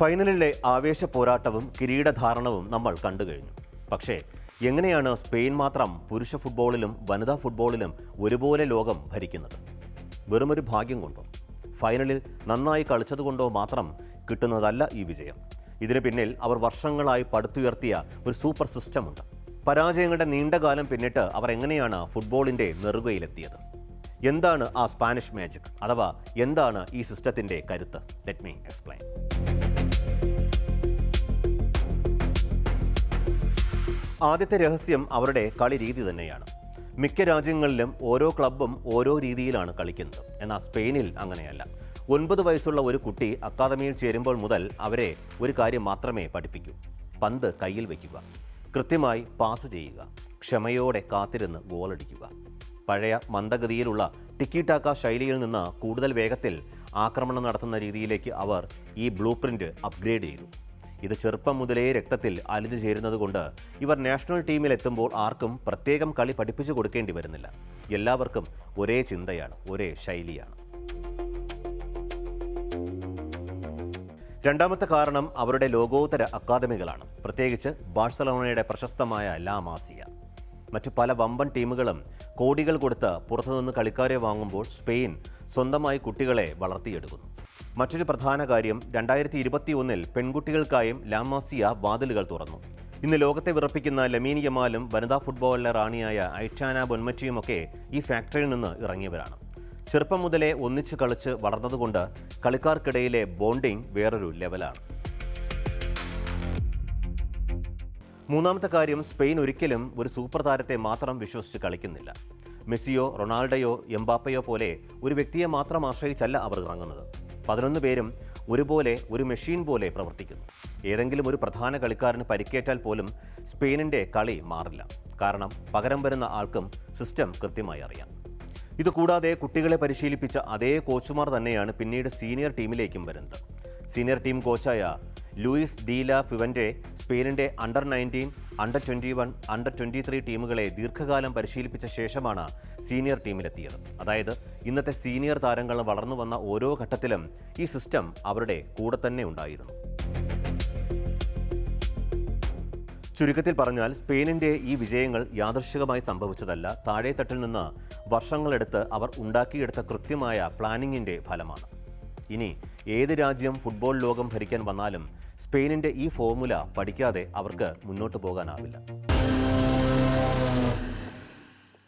ഫൈനലിലെ ആവേശ പോരാട്ടവും കിരീടധാരണവും നമ്മൾ കണ്ടു കഴിഞ്ഞു. പക്ഷേ എങ്ങനെയാണ് സ്പെയിൻ മാത്രം പുരുഷ ഫുട്ബോളിലും വനിതാ ഫുട്ബോളിലും ഒരുപോലെ ലോകം ഭരിക്കുന്നത്? വെറുമൊരു ഭാഗ്യം കൊണ്ടോ, ഫൈനലിൽ നന്നായി കളിച്ചതുകൊണ്ടോ മാത്രം കിട്ടുന്നതല്ല ഈ വിജയം. ഇതിന് പിന്നിൽ അവർ വർഷങ്ങളായി പടുത്തുയർത്തിയ ഒരു സൂപ്പർ സിസ്റ്റമുണ്ട്. പരാജയങ്ങളുടെ നീണ്ടകാലം പിന്നിട്ട് അവർ എങ്ങനെയാണ് ഫുട്ബോളിൻ്റെ നെറുകയിലെത്തിയത്? എന്താണ് ആ സ്പാനിഷ് മാജിക്, അഥവാ എന്താണ് ഈ സിസ്റ്റത്തിൻ്റെ കരുത്ത്? Let me explain. ആദ്യത്തെ രഹസ്യം അവരുടെ കളി രീതി തന്നെയാണ്. മിക്ക രാജ്യങ്ങളിലും ഓരോ ക്ലബ്ബും ഓരോ രീതിയിലാണ് കളിക്കുന്നത്. എന്നാൽ സ്പെയിനിൽ അങ്ങനെയല്ല. 9 വയസ്സുള്ള ഒരു കുട്ടി അക്കാദമിയിൽ ചേരുമ്പോൾ മുതൽ അവരെ ഒരു കാര്യം മാത്രമേ പഠിപ്പിക്കൂ: പന്ത് കയ്യിൽ വയ്ക്കുക, കൃത്യമായി പാസ് ചെയ്യുക, ക്ഷമയോടെ കാത്തിരുന്ന് ഗോളടിക്കുക. പഴയ മന്ദഗതിയിലുള്ള ടിക്കി ടാക്ക ശൈലിയിൽ നിന്ന് കൂടുതൽ വേഗത്തിൽ ആക്രമണം നടത്തുന്ന രീതിയിലേക്ക് അവർ ഈ ബ്ലൂ പ്രിൻ്റ് അപ്ഗ്രേഡ് ചെയ്തു. ഇത് ചെറുപ്പം മുതലേ രക്തത്തിൽ അലിഞ്ഞു ചേരുന്നതുകൊണ്ട് ഇവർ നാഷണൽ ടീമിലെത്തുമ്പോൾ ആർക്കും പ്രത്യേകം കളി പഠിപ്പിച്ചു കൊടുക്കേണ്ടി വരുന്നില്ല. എല്ലാവർക്കും ഒരേ ചിന്തയാണ്, ഒരേ ശൈലിയാണ്. രണ്ടാമത്തെ കാരണം അവരുടെ ലോകോത്തര അക്കാദമികളാണ്, പ്രത്യേകിച്ച് ബാഴ്സലോണയുടെ പ്രശസ്തമായ ലാ മാസിയ. മറ്റു പല വമ്പൻ ടീമുകളും കോടികൾ കൊടുത്ത് പുറത്തുനിന്ന് കളിക്കാരെ വാങ്ങുമ്പോൾ സ്പെയിൻ സ്വന്തമായി കുട്ടികളെ വളർത്തിയെടുക്കുന്നു. മറ്റൊരു പ്രധാന കാര്യം, 2021 പെൺകുട്ടികൾക്കായും ലാ മാസിയ വാതിലുകൾ തുറന്നു. ഇന്ന് ലോകത്തെ വിറപ്പിക്കുന്ന ലമീൻ യമാലും വനിതാ ഫുട്ബോളിലെ റാണിയായ ഐറ്റാന ബൊൻമറ്റിയുമൊക്കെ ഈ ഫാക്ടറിയിൽ നിന്ന് ഇറങ്ങിയവരാണ്. ചെറുപ്പം മുതലേ ഒന്നിച്ച് കളിച്ച് വളർന്നതുകൊണ്ട് കളിക്കാർക്കിടയിലെ ബോണ്ടിങ് വേറൊരു ലെവലാണ്. മൂന്നാമത്തെ കാര്യം, സ്പെയിൻ ഒരിക്കലും ഒരു സൂപ്പർ താരത്തെ മാത്രം വിശ്വസിച്ച് കളിക്കുന്നില്ല. മെസ്സിയോ റൊണാൾഡോയോ എംബാപ്പയോ പോലെ ഒരു വ്യക്തിയെ മാത്രം ആശ്രയിച്ചല്ല അവർ ഇറങ്ങുന്നത്. 11 പേരും ഒരുപോലെ, ഒരു മെഷീൻ പോലെ പ്രവർത്തിക്കുന്നു. ഏതെങ്കിലും ഒരു പ്രധാന കളിക്കാരന് പരിക്കേറ്റാൽ പോലും സ്പെയിനിൻ്റെ കളി മാറില്ല. കാരണം പകരം വരുന്ന ആൾക്കും സിസ്റ്റം കൃത്യമായി അറിയാം. ഇതുകൂടാതെ കുട്ടികളെ പരിശീലിപ്പിച്ച അതേ കോച്ചുമാർ തന്നെയാണ് പിന്നീട് സീനിയർ ടീമിലേക്കും വരുന്നത്. സീനിയർ ടീം കോച്ചായ ലൂയിസ് ഡി ലാ ഫുവൻ്റെ സ്പെയിനിൻ്റെ അണ്ടർ 19, അണ്ടർ 21, അണ്ടർ 23 ടീമുകളെ ദീർഘകാലം പരിശീലിപ്പിച്ച ശേഷമാണ് സീനിയർ ടീമിലെത്തിയത്. അതായത് ഇന്നത്തെ സീനിയർ താരങ്ങൾ വളർന്നു വന്ന ഓരോ ഘട്ടത്തിലും ഈ സിസ്റ്റം അവരുടെ കൂടെ തന്നെ ഉണ്ടായിരുന്നു. ചുരുക്കത്തിൽ പറഞ്ഞാൽ സ്പെയിനിൻ്റെ ഈ വിജയങ്ങൾ യാദൃശ്ചികമായി സംഭവിച്ചതല്ല. താഴെത്തട്ടിൽ നിന്ന് വർഷങ്ങളെടുത്ത് അവർ ഉണ്ടാക്കിയെടുത്ത കൃത്യമായ പ്ലാനിങ്ങിൻ്റെ ഫലമാണ്. ഇനി ഏത് രാജ്യം ഫുട്ബോൾ ലോകം ഭരിക്കാൻ വന്നാലും സ്പെയിനിൻ്റെ ഈ ഫോർമുല പഠിക്കാതെ അവർക്ക് മുന്നോട്ട് പോകാനാവില്ല.